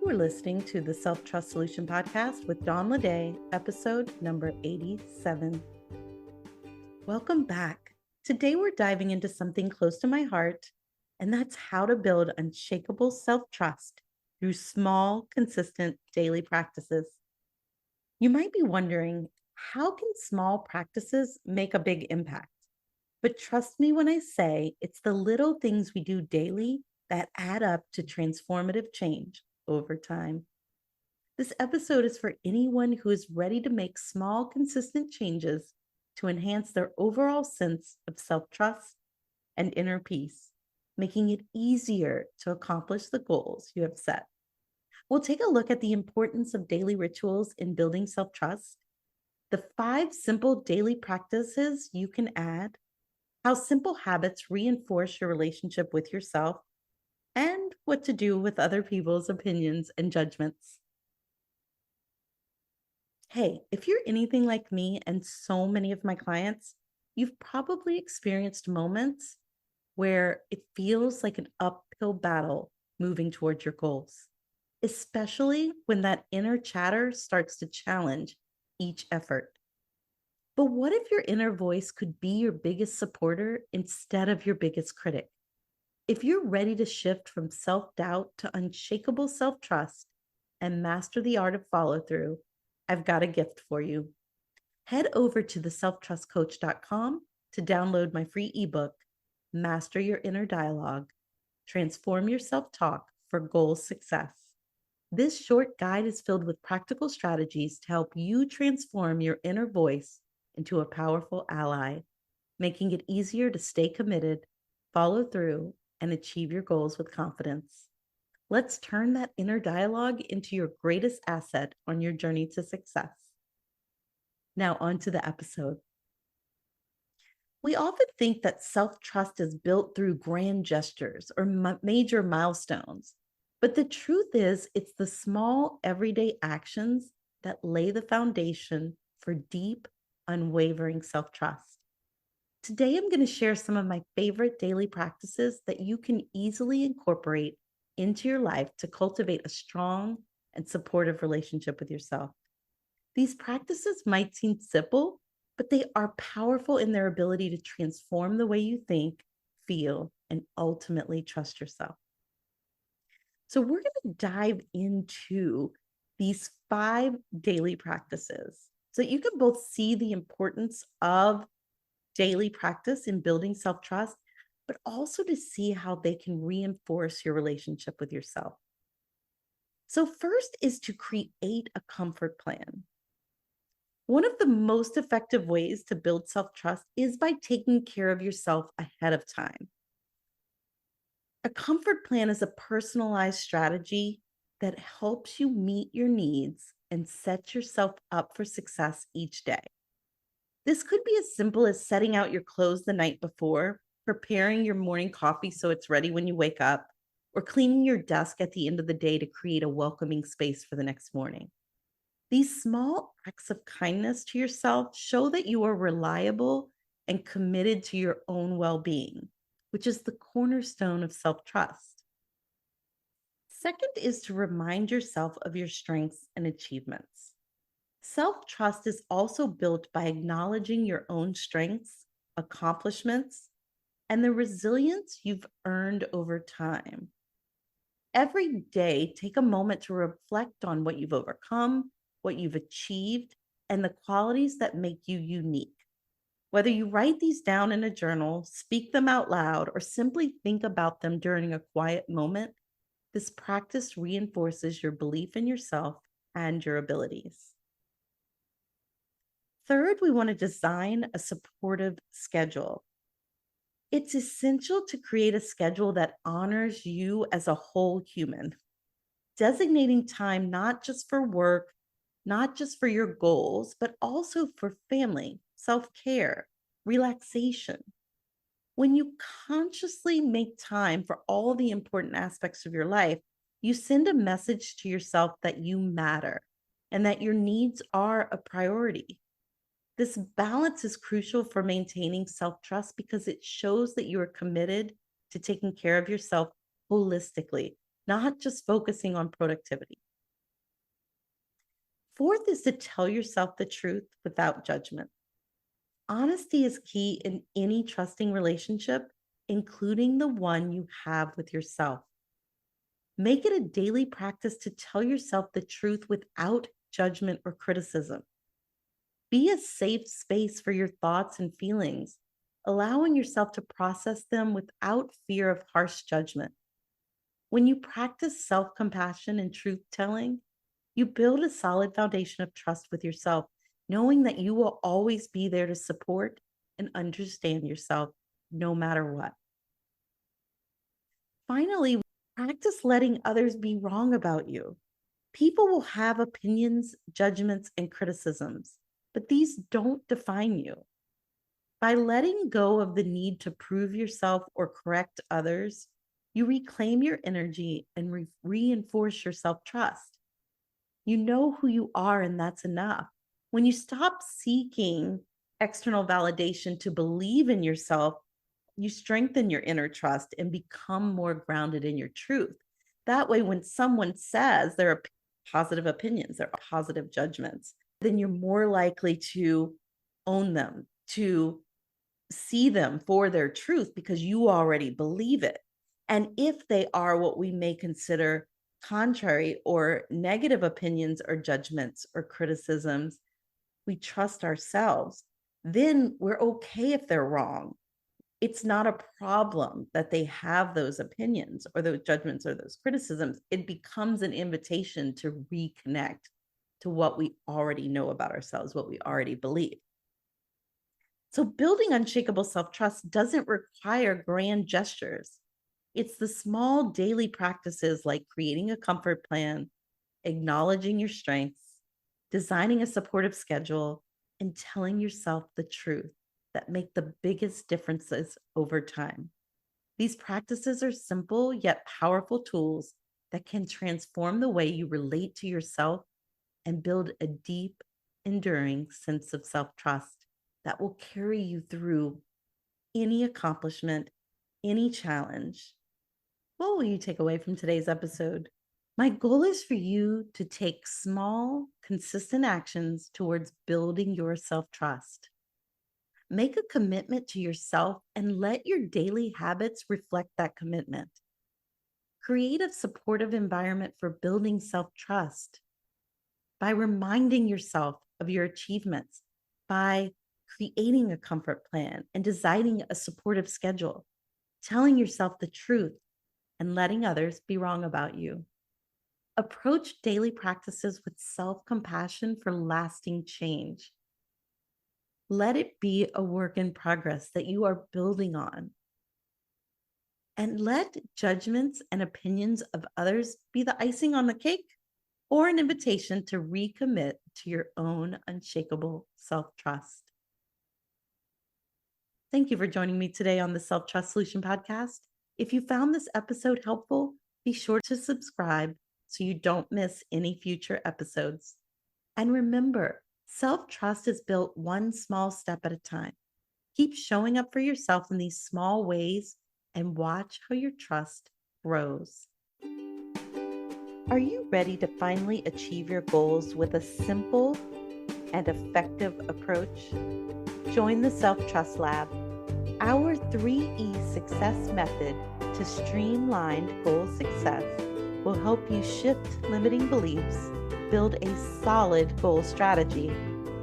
are listening to the Self Trust Solution Podcast with Dawn Lede, episode number 87. Welcome back. Today we're diving into something close to my heart, and that's how to build unshakable self-trust through small, consistent daily practices. You might be wondering, how can small practices make a big impact? But trust me when I say it's the little things we do daily that add up to transformative change over time. This episode is for anyone who is ready to make small, consistent changes to enhance their overall sense of self-trust and inner peace, making it easier to accomplish the goals you have set. We'll take a look at the importance of daily rituals in building self-trust, the 5 simple daily practices you can add, how simple habits reinforce your relationship with yourself, and what to do with other people's opinions and judgments. Hey, if you're anything like me and so many of my clients, you've probably experienced moments where it feels like an uphill battle moving towards your goals, especially when that inner chatter starts to challenge each effort. But what if your inner voice could be your biggest supporter instead of your biggest critic? If you're ready to shift from self-doubt to unshakable self-trust and master the art of follow-through, I've got a gift for you. Head over to theselftrustcoach.com to download my free ebook, Master Your Inner Dialogue, Transform Your Self-Talk for Goal Success. This short guide is filled with practical strategies to help you transform your inner voice into a powerful ally, making it easier to stay committed, follow through, and achieve your goals with confidence. Let's turn that inner dialogue into your greatest asset on your journey to success. Now, on to the episode. We often think that self-trust is built through grand gestures or major milestones, but the truth is, it's the small, everyday actions that lay the foundation for deep, unwavering self-trust. Today, I'm going to share some of my favorite daily practices that you can easily incorporate into your life to cultivate a strong and supportive relationship with yourself. These practices might seem simple, but they are powerful in their ability to transform the way you think, feel, and ultimately trust yourself. So we're going to dive into these 5 daily practices so that you can both see the importance of daily practice in building self-trust, but also to see how they can reinforce your relationship with yourself. So first is to create a comfort plan. One of the most effective ways to build self-trust is by taking care of yourself ahead of time. A comfort plan is a personalized strategy that helps you meet your needs and set yourself up for success each day. This could be as simple as setting out your clothes the night before, preparing your morning coffee so it's ready when you wake up, or cleaning your desk at the end of the day to create a welcoming space for the next morning. These small acts of kindness to yourself show that you are reliable and committed to your own well-being, which is the cornerstone of self-trust. Second is to remind yourself of your strengths and achievements. Self-trust is also built by acknowledging your own strengths, accomplishments, and the resilience you've earned over time. Every day, take a moment to reflect on what you've overcome, what you've achieved, and the qualities that make you unique. Whether you write these down in a journal, speak them out loud, or simply think about them during a quiet moment, this practice reinforces your belief in yourself and your abilities. Third, we want to design a supportive schedule. It's essential to create a schedule that honors you as a whole human, designating time not just for work, not just for your goals, but also for family, self-care, relaxation. When you consciously make time for all the important aspects of your life, you send a message to yourself that you matter and that your needs are a priority. This balance is crucial for maintaining self-trust because it shows that you are committed to taking care of yourself holistically, not just focusing on productivity. Fourth is to tell yourself the truth without judgment. Honesty is key in any trusting relationship, including the one you have with yourself. Make it a daily practice to tell yourself the truth without judgment or criticism. Be a safe space for your thoughts and feelings, allowing yourself to process them without fear of harsh judgment. When you practice self compassion and truth telling, you build a solid foundation of trust with yourself, knowing that you will always be there to support and understand yourself no matter what. Finally, practice letting others be wrong about you. People will have opinions, judgments, and criticisms, but these don't define you. By letting go of the need to prove yourself or correct others, you reclaim your energy and reinforce your self trust. You know who you are, and that's enough. When you stop seeking external validation to believe in yourself, you strengthen your inner trust and become more grounded in your truth. That way, when someone says there are positive opinions, there are positive judgments, then you're more likely to own them, to see them for their truth because you already believe it. And if they are what we may consider contrary or negative opinions or judgments or criticisms, we trust ourselves. Then we're okay if they're wrong. It's not a problem that they have those opinions or those judgments or those criticisms. It becomes an invitation to reconnect to what we already know about ourselves, what we already believe. So building unshakable self-trust doesn't require grand gestures. It's the small daily practices like creating a comfort plan, acknowledging your strengths, designing a supportive schedule, and telling yourself the truth that make the biggest differences over time. These practices are simple yet powerful tools that can transform the way you relate to yourself and build a deep, enduring sense of self-trust that will carry you through any accomplishment, any challenge. What will you take away from today's episode? My goal is for you to take small, consistent actions towards building your self-trust. Make a commitment to yourself and let your daily habits reflect that commitment. Create a supportive environment for building self-trust by reminding yourself of your achievements, by creating a comfort plan and designing a supportive schedule, telling yourself the truth, and letting others be wrong about you. Approach daily practices with self-compassion for lasting change. Let it be a work in progress that you are building on. And let judgments and opinions of others be the icing on the cake or an invitation to recommit to your own unshakable self-trust. Thank you for joining me today on the Self-Trust Solution Podcast. If you found this episode helpful, be sure to subscribe so you don't miss any future episodes. And remember, self-trust is built one small step at a time. Keep showing up for yourself in these small ways and watch how your trust grows. Are you ready to finally achieve your goals with a simple and effective approach? Join the Self-Trust Lab, our 3E success method to streamline goal success will help you shift limiting beliefs, build a solid goal strategy,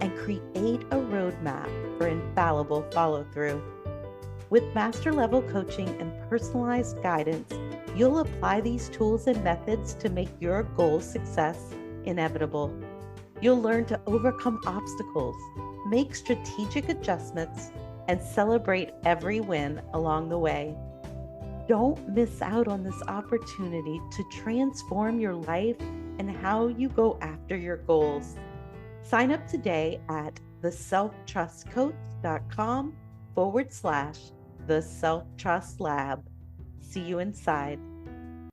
and create a roadmap for infallible follow-through. With master-level coaching and personalized guidance, you'll apply these tools and methods to make your goal success inevitable. You'll learn to overcome obstacles, make strategic adjustments, and celebrate every win along the way. Don't miss out on this opportunity to transform your life and how you go after your goals. Sign up today at theselftrustcoach.com/the Self-Trust Lab. See you inside.